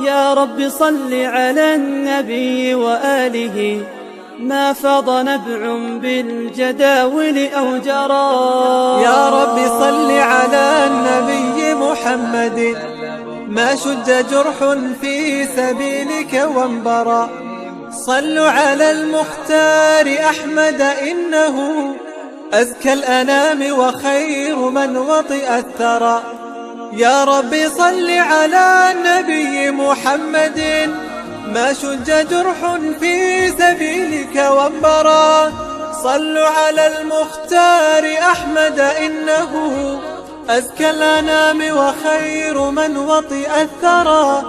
يا رب صل على النبي وآله، ما فاض نبع بالجداول أو جرى. يا رب صل على النبي محمد، ما شج جرح في سبيلك وانبرى. صلوا على المختار أحمد، إنه أزكى الأنام وخير من وطئ الثرى. يا رب صل على النبي محمد، ما شج جرح في سبيلك وانبرى. صلوا على المختار أحمد، إنه أزكى الأنام وخير من وطئ الثرى.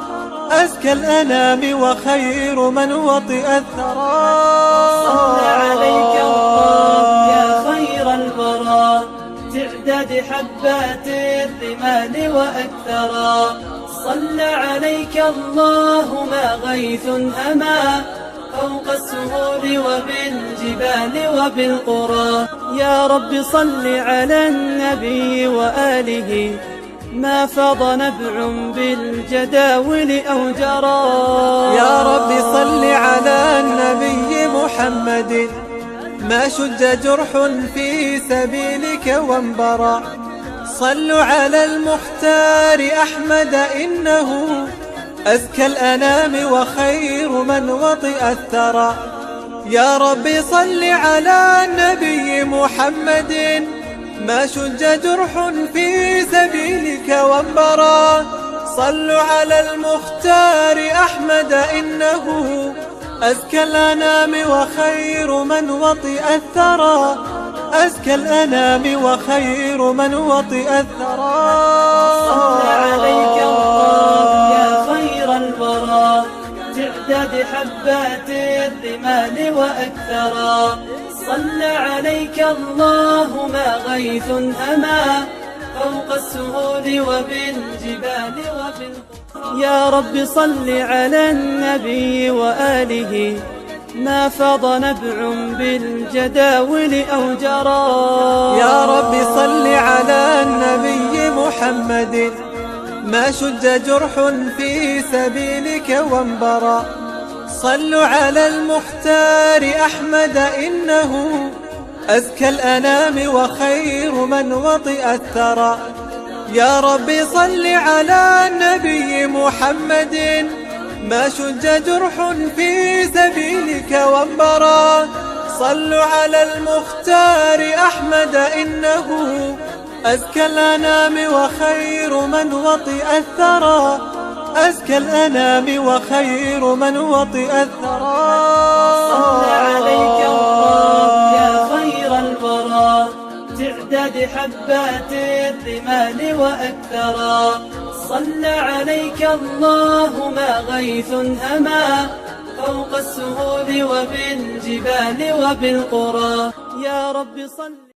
أزكى الأنام وخير من وطئ الثرى. صلى عليك الله يا خير الورى، تعداد حبات الرمال وأكثرا. صلى عليك الله ما غيث هما فوق السهول وبالجبال وبالقرى. يا رب صل على النبي وآله، ما فاض نبع بالجداول أو جرى. يا رب صل على النبي محمد، ما شج جرح في سبيلك وانبرى. صلوا على المختار أحمد، إنه أزكى الأنام وخير من وطئ الثرى. يا رب صل على النبي محمد، ما شج جرح في سبيلك وانبرى. صلوا على المختار أحمد، إنه أزكى الأنام وخير من وطئ الثرى. أزكى الأنام وخير من وطئ الثرى. صلى عليك الله يا خير الورى، تعداد حبات الرمال وأكثرا. صلى عليك الله ما غيث هما فوق السهول وبالجبال وبالقرى. يا رب صل على النبي وآله، ما فاض نبع بالجداول أو جرى. يا رب صل على النبي محمد، ما شج جرح في سبيلك وانبرى. صلوا على المختار أحمد، إنه أزكى الأنام وخير من وطئ الثرى. يا رب صل على النبي محمد، ما شج جرح في سبيلك وانبرى. صلوا على المختار أحمد، إنه أزكى الأنام وخير من وطئ الثرى. أزكى الأنام وخير من وطئ الثرى. صلى عليك الله يا خير الورى، تعداد حبات الرمال وأكثرا. صلى عليك الله ما غيث هما فوق السهول وبالجبال وبالقرى. يا رب صل